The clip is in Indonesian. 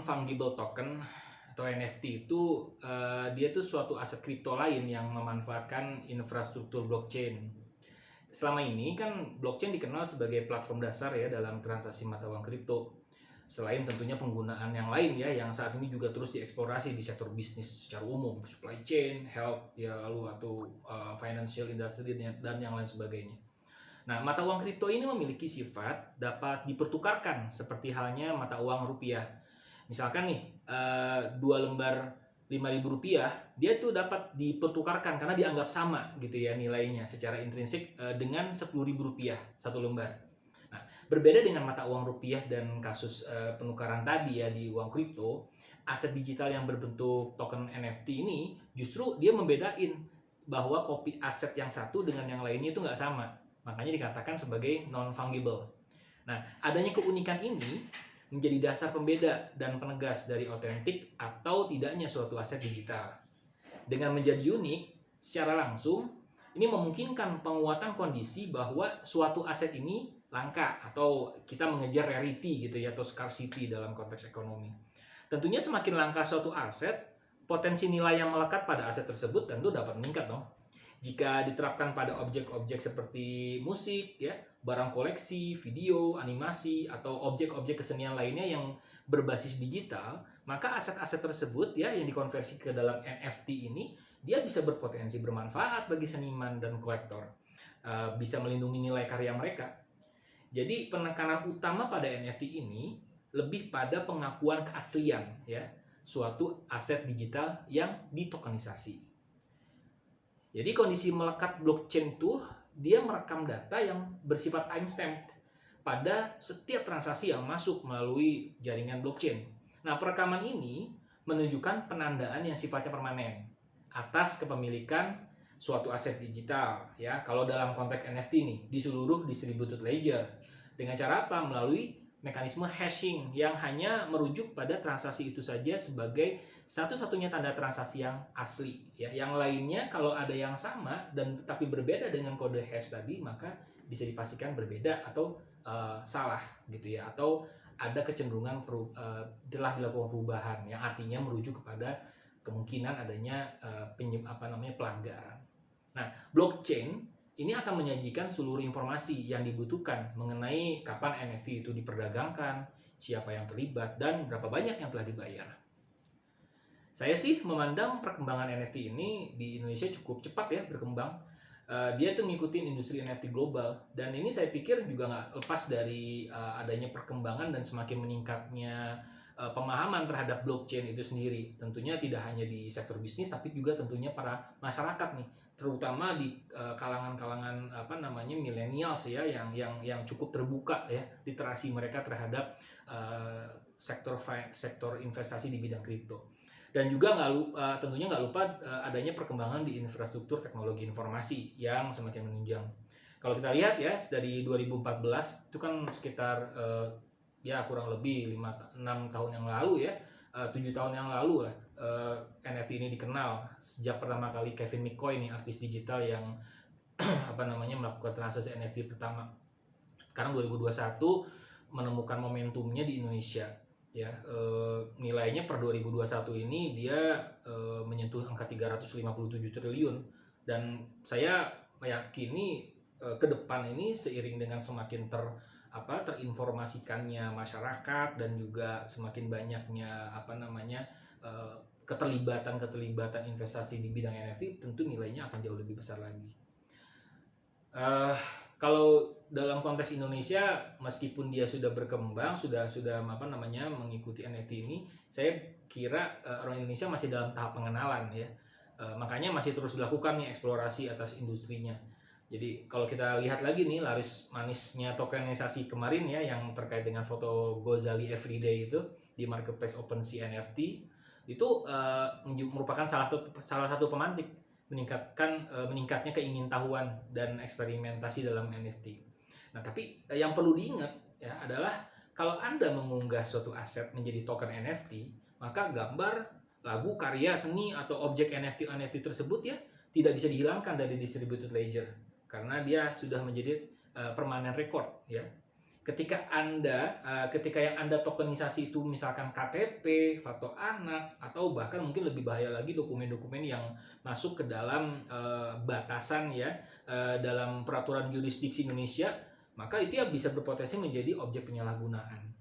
Non-fungible token atau NFT itu dia tuh suatu aset kripto lain yang memanfaatkan infrastruktur blockchain. Selama ini kan blockchain dikenal sebagai platform dasar ya dalam transaksi mata uang kripto. Selain tentunya penggunaan yang lain ya yang saat ini juga terus dieksplorasi di sektor bisnis secara umum, supply chain, health ya lalu atau financial industry dan yang lain sebagainya. Nah, mata uang kripto ini memiliki sifat dapat dipertukarkan seperti halnya mata uang rupiah. Misalkan nih, 2 lembar Rp5.000, dia tuh dapat dipertukarkan karena dianggap sama gitu ya nilainya secara intrinsik dengan Rp10.000 satu lembar. Nah, berbeda dengan mata uang rupiah dan kasus penukaran tadi ya di uang kripto, aset digital yang berbentuk token NFT ini justru dia membedain bahwa kopi aset yang satu dengan yang lainnya itu nggak sama. Makanya dikatakan sebagai non-fungible. Nah, adanya keunikan ini menjadi dasar pembeda dan penegas dari otentik atau tidaknya suatu aset digital. Dengan menjadi unik, secara langsung, ini memungkinkan penguatan kondisi bahwa suatu aset ini langka atau kita mengejar rarity gitu ya atau scarcity dalam konteks ekonomi. Tentunya semakin langka suatu aset, potensi nilai yang melekat pada aset tersebut tentu dapat meningkat dong. Jika diterapkan pada objek-objek seperti musik, ya, barang koleksi, video, animasi, atau objek-objek kesenian lainnya yang berbasis digital, maka aset-aset tersebut ya yang dikonversi ke dalam NFT ini, dia bisa berpotensi bermanfaat bagi seniman dan kolektor, bisa melindungi nilai karya mereka. Jadi penekanan utama pada NFT ini lebih pada pengakuan keaslian ya suatu aset digital yang ditokenisasi. Jadi kondisi melekat blockchain itu dia merekam data yang bersifat timestamp pada setiap transaksi yang masuk melalui jaringan blockchain. Nah, perekaman ini menunjukkan penandaan yang sifatnya permanen atas kepemilikan suatu aset digital ya. Kalau dalam konteks NFT nih di seluruh distributed ledger dengan cara apa? Melalui mekanisme hashing yang hanya merujuk pada transaksi itu saja sebagai satu-satunya tanda transaksi yang asli ya. Yang lainnya kalau ada yang sama dan tetapi berbeda dengan kode hash tadi maka bisa dipastikan berbeda atau salah gitu ya, atau ada kecenderungan telah dilakukan perubahan yang artinya merujuk kepada kemungkinan adanya pelanggaran. Nah, blockchain ini akan menyajikan seluruh informasi yang dibutuhkan mengenai kapan NFT itu diperdagangkan, siapa yang terlibat, dan berapa banyak yang telah dibayar. Saya sih memandang perkembangan NFT ini di Indonesia cukup cepat ya berkembang. Dia tuh ngikutin industri NFT global, dan ini saya pikir juga nggak lepas dari adanya perkembangan dan semakin meningkatnya pemahaman terhadap blockchain itu sendiri. Tentunya tidak hanya di sektor bisnis, tapi juga tentunya para masyarakat nih, terutama di kalangan-kalangan millennials ya yang cukup terbuka ya literasi mereka terhadap sektor investasi di bidang kripto. Dan juga tentunya nggak lupa adanya perkembangan di infrastruktur teknologi informasi yang semakin menunjang. Kalau kita lihat ya dari 2014 itu kan sekitar ya kurang lebih 5-6 tahun yang lalu ya, 7 tahun yang lalu lah NFT ini dikenal sejak pertama kali Kevin McCoy nih, artis digital yang melakukan transaksi NFT pertama. Sekarang 2021 menemukan momentumnya di Indonesia ya, nilainya per 2021 ini dia menyentuh angka 357 triliun, dan saya meyakini ke depan ini seiring dengan semakin terinformasikannya masyarakat dan juga semakin banyaknya keterlibatan investasi di bidang NFT, tentu nilainya akan jauh lebih besar lagi. Kalau dalam konteks Indonesia, meskipun dia sudah berkembang, sudah mengikuti NFT ini, saya kira orang Indonesia masih dalam tahap pengenalan ya. Makanya masih terus dilakukan nih eksplorasi atas industrinya. Jadi kalau kita lihat lagi nih laris manisnya tokenisasi kemarin ya yang terkait dengan foto Gozali Everyday itu di marketplace OpenSea NFT itu merupakan salah satu pemantik meningkatnya keingintahuan dan eksperimentasi dalam NFT. Nah, tapi yang perlu diingat ya adalah kalau Anda mengunggah suatu aset menjadi token NFT, maka gambar, lagu, karya, seni atau objek NFT tersebut ya tidak bisa dihilangkan dari distributed ledger karena dia sudah menjadi permanent record ya. Ketika yang Anda tokenisasi itu misalkan KTP, foto anak, atau bahkan mungkin lebih bahaya lagi dokumen-dokumen yang masuk ke dalam batasan ya dalam peraturan jurisdiksi Indonesia, maka itu ya bisa berpotensi menjadi objek penyalahgunaan.